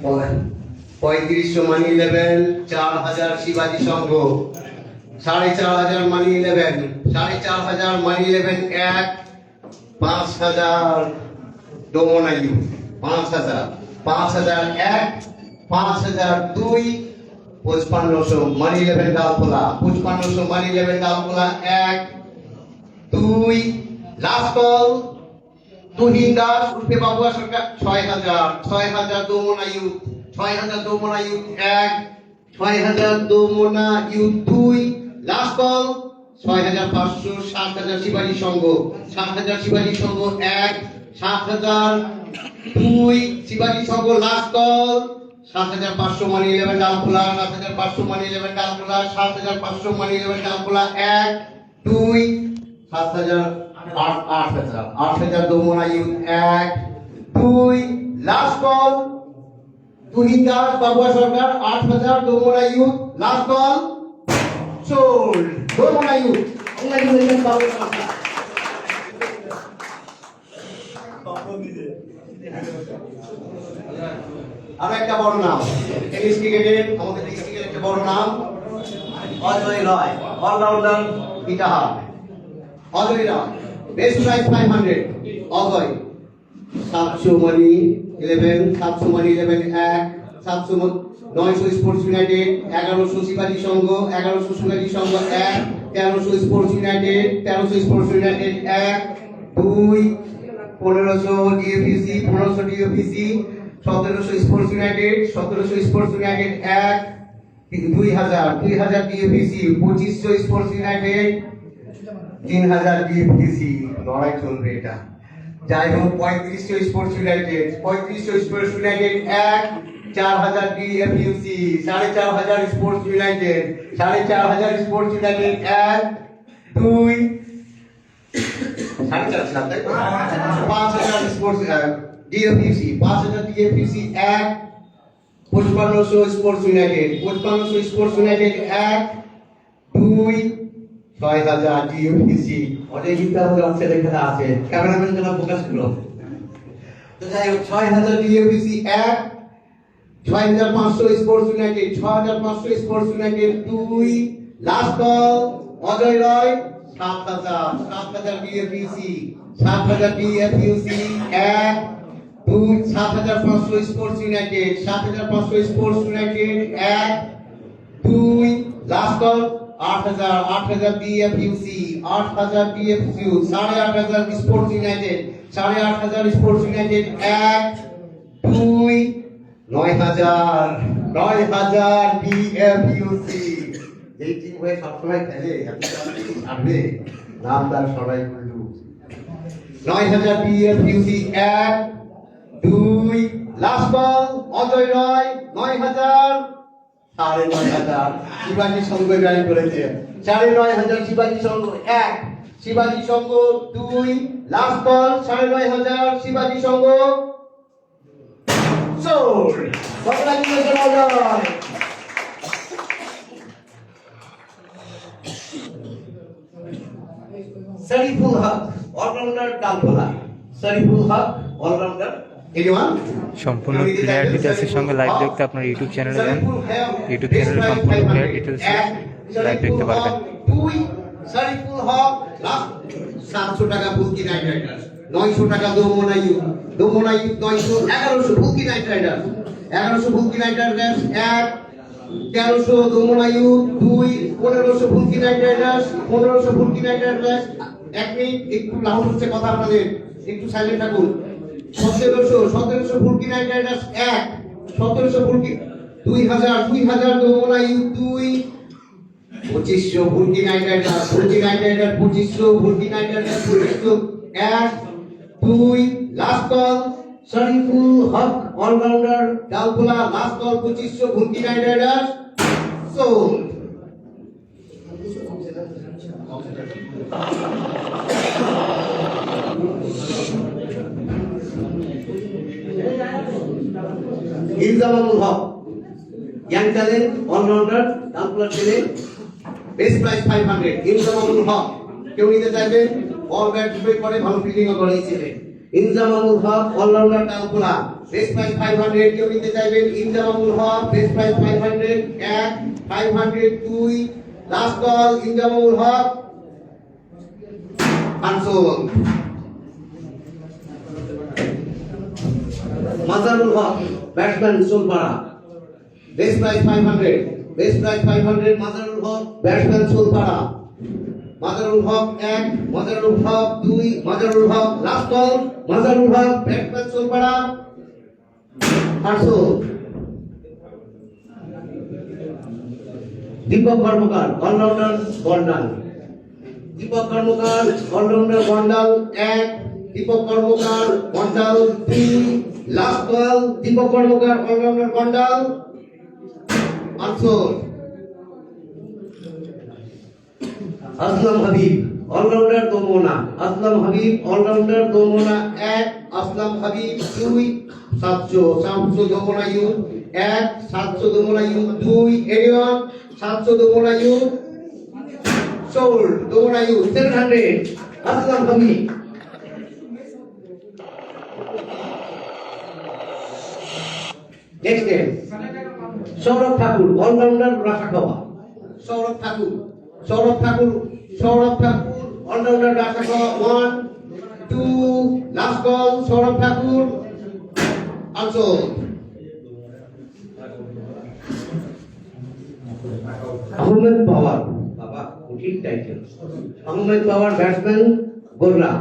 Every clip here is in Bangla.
3500 মানি 11 4000 শিবাজি সংঘ 4500 মানি 11 4500 মানি 11 1 5000 ডোমনায়ু 5000 5001 5002 5500 মানি 11 ডালখোলা 5500 মানি 11 ডালখোলা 1 2 লাস্ট কল তুহিন দাস উর্ফে বাবুয়া সরকার 6000 ডোমনায়ু 6000 ডোমনায়ু 1 6000 ডোমনায়ু 2 লাস্ট কল 6500 7000 শিবাজি সংঘ 7000 শিবাজি সংঘ 1 7000 2 শিবাজি সংঘ লাস্ট কল 7500 মানি 11 ডালখোলা 7500 মানি 11 ডালখোলা 7500 মানি 11 ডালখোলা 1 2 7000 8000 ডোমনায়ু 1 2 লাস্ট কল তুহিন দাস বাবুয়া সরকার 8000 ডোমনায়ু লাস্ট কল সোল্ড ডোমনায়ু কংগ্রেচুলেশন বাবুয়া সরকার। আর একটা বড় নাম টেনিস ক্রিকেটের আমাদের ডিস্ট্রিক্টের একটা বড় নাম অজয় রায় অলরাউন্ডার ইটাহার অজয় রায় বেস্ট প্রাইজ 500 অজয় 700 মানি 11 700 মানি 11 1 700 900 স্পোর্টস ইউনাইটেড 1100 শিবাজি সংঘ 1100 শিবাজি সংঘ 1 1300 sports United 1300 sports United 1 2 1500 DFC 1500 DFC 1700 sports United 1700 sports United 1 2000 DFC 2500 sports United 3000 DFC লড়াই চলবে এটা যাই হোক 3500 sports United 3500 sports United 1 4000 DFC 4500 sports United 4500 sports United 1 2 5000 sports DFC 5000 DFC 1 5500 sports United 5500 sports United 1 2 6000 DFC অনেক ইন্টারভিউ আছে এখানে আছে ক্যামেরাম্যান জন্য ফোকাস করো তো যাই হোক 6000 DFC 1 6500 Sports United 6500 Sports United 2 last call Ajay Roy 7000 DFC 7000 DFC 1 2 7500 Sports United 7500 Sports United 1 2 last call 8000 DFC 8000 DFC 8500 Sports United 8500 Sports United 1 2 9000 DFC এই টিম হয়ে সবসময় খেলে আপনি নামদার সবাই বললু 9000 DFC 1 2 last ball Ajay Roy 9000 9500 শিবাজি সংঘ জয়েন করেছে 9500 শিবাজি সংঘ 1 শিবাজি সংঘ 2 লাস্ট বল 9500 শিবাজি সংঘ sold congratulation Ajay Shariful Haque allrounder Dalkhola Shariful Haque allrounder সম্পূর্ণ প্লেয়ার ডিটেলসের সঙ্গে লাইভ দেখতে আপনার ইউটিউব চ্যানেলে যান ইউটিউব চ্যানেলে সম্পূর্ণ প্লেয়ার ডিটেলস লাইভ দেখতে পারবেন শরীফুল হক 700 টাকা বুলকি নাইট রাইডার্স 900 টাকা ডোমনায়ু 900 1100 Bulki Knight Riders 1100 Bulki Knight Riders 1 1300 ডোমনায়ু 2 1500 Bulki Knight Riders 1500 Bulki Knight Riders 1 minute একটু লাউড হচ্ছে কথা আপনাদের একটু সাইলেন্ট থাকুন 1700 বুলকি নাইট রাইডার্স 1 1700 বুলকি 2000 ডোমনায়ু 2 2500 Bulki Knight Riders 2500 Bulki Knight Riders 2500 1 2 last call Shariful Haque allrounder Dalkhola last call 2500 Bulki Knight Riders sold ইলজামামুল হক ইয়াং ট্যালেন্ট অলরাউন্ডার ডালখোলা ছেলে বেস্ট প্রাইস 500 ইলজামামুল হক কেউ নিতে চাইবেন অল ব্যাট ডিফেন্ড করে ভালো ফিল্ডিংও করে এই ছেলে ইনজামামুল হক অলরাউন্ডার তালপুরা বেস্ট প্রাইস 500 কেউ নিতে চাইবেন ইনজামামুল হক বেস্ট প্রাইস 500 এক 500 দুই last call Inzamamul Haque unsold Mazharul Haque batsman Solpara best price 500 best price 500 Mazharul Haque batsman Solpara Mazharul Haque এক মাজারুল হক দুই Mazharul Haque last call Mazharul Haque batsman Solpara unsold Dipak Karmakar allrounder Gondal Dipak Karmakar allrounder Gondal এক দীপক কর্মকার গন্ডাল দুই last call Dipak Karmakar allrounder Gondal unsold Aslam Habib allrounder Domna Aslam Habib allrounder Domna এক আসলাম হাবিব দুই 700 দোমনা ইউথ এক 700 দোমনা ইউথ দুই Arion 700 Domna youth sold দোমনা Youth 700 আসলাম হাবিব নেক্সট নেম সৌরভ ঠাকুর অলরাউন্ডার রাখাখাওয়া সৌরভ ঠাকুর সৌরভ ঠাকুর সৌরভ ঠাকুর অলরাউন্ডার রাখাখাওয়া 1 2 লাস্ট কল সৌরভ ঠাকুর আনসো আহমেদ পাওয়ার বাবা কঠিন টাইটেল আহমেদ পাওয়ার ব্যাটসম্যান গোররা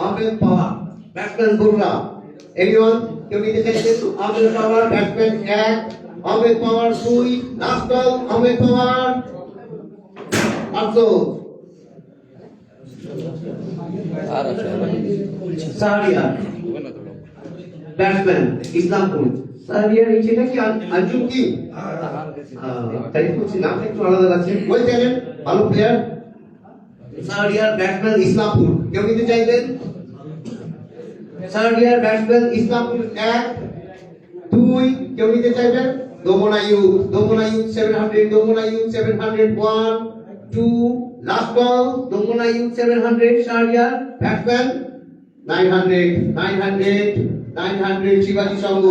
আহমেদ পাওয়ার ব্যাটসম্যান গোররা এনিওয়ান কেউ নিতে চাইছেন আহমেদ পাওয়ার ব্যাটসম্যান এক আহমেদ পাওয়ার দুই লাস্ট কল আহমেদ পাওয়ার আনসো সারিয়া ব্যাটসম্যান ইসলামপুর সারিয়ার এই ছেলে কি আঞ্জুম কি তাই কিছু নাম একটু আলাদা আছে ওই জানেন ভালো প্লেয়ার সারিয়ার ব্যাটসম্যান ইসলামপুর কেউ নিতে চাইবেন সারিয়ার ব্যাটসম্যান ইসলামপুর এক দুই কেউ নিতে চাইবেন Domna Youth 700 Domna Youth 700 1 2 last ball Domna Youth 700 Sariyar batsman 900 শিবাজি সংঘ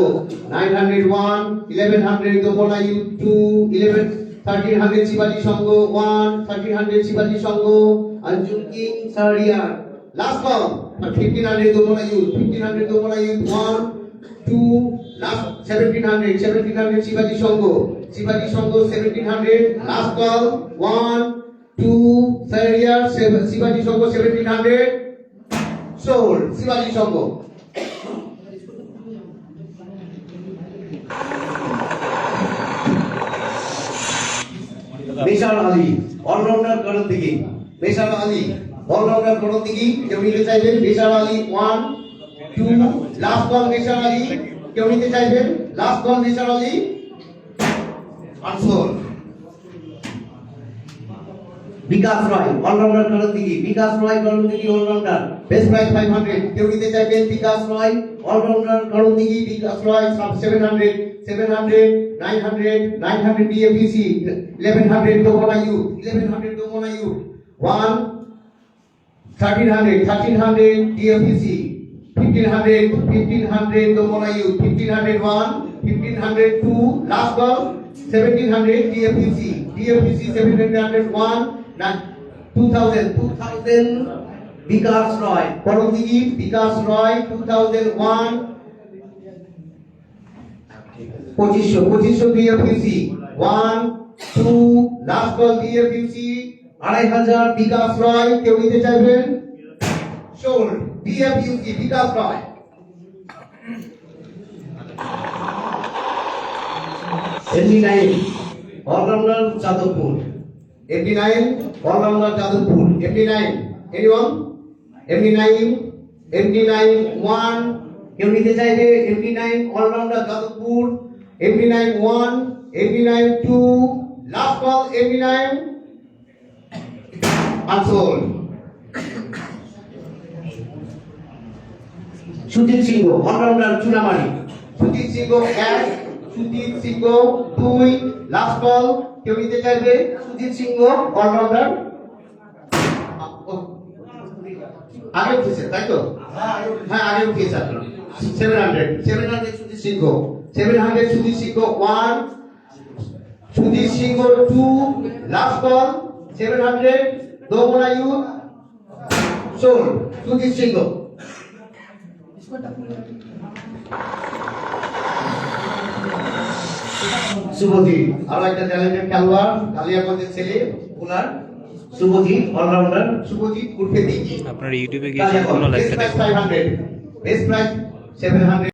901 1100 দোমনা ইউথ 2 11 1300 শিবাজি সংঘ 1 1300 শিবাজি Sangha Anjum King Sariyar last ball 1500 Domna Youth 1500 Domna Youth 1 2 last 1700 শিবাজি সংঘ 1700 লাস্ট বল 1 2 সারিয়ার শিবাজি সংঘ 1700 সোল্ড শিবাজি সংঘ বেশার আলী অলরাউন্ডার করণ দিঘি বেশার আলী অলরাউন্ডার করণ দিঘি কেউ নিতে চাইবেন বেশার আলী 1 2 লাস্ট বল বেশার আলী কেউ নিতে চাইবেন লাস্ট বল বেশার আলী আনসোল বিকাশ রয় অলরাউন্ডার করণ দিঘি বিকাশ রয় করণ দিঘি অলরাউন্ডার বেস্ট প্রাইস 500 কেউ নিতে চাইবেন বিকাশ রয় অলরাউন্ডার করণ দিঘি বিকাশ রয় 700 900 DFBC 1100 দোমনা youth 1100 দোমনা Youth 1 1300 DFBC 1500 Domna Youth 1500 1 1500 2 last ball 1700 DFBC 701 2000 Bikash Roy Karandighi Bikash Roy 2001 2500 DFBC 1 2 last ball DFBC 2500 Bikash Roy কেউ নিতে চাইবেন sold DFBC Bikash Roy MD9 allrounder Jadavpur MD9 allrounder Jadavpur MD9 anyone MD9 1 কেউ নিতে চাইবে MD9 allrounder Jadavpur MD9 1 MD9 2 last ball MD9 unsold Sujit Singha allrounder Chunamari Sujit Singha 1 Sujit Singha 2 last বল কেউ নিতে চাইবে সুজিত সিংহ অলরাউন্ডার আগে উঠেছে তাই তো হ্যাঁ আগে উঠিয়েছে আপনারা 700 Sudhir Singha 700 Sudhir Singha 1 Sudhir Singha 2 last ball 700 Domna Youth sold Sudhir Singha Subhadip আরো একটা ট্যালেন্টেড খেলোয়াড় কালিয়াগঞ্জের ছেলে ওনার শুভদীপ অলরাউন্ডার শুভদীপ উঠে দিকে আপনার ইউটিউবে গিয়ে সম্পূর্ণ লাইভটা দেখুন। Best price 700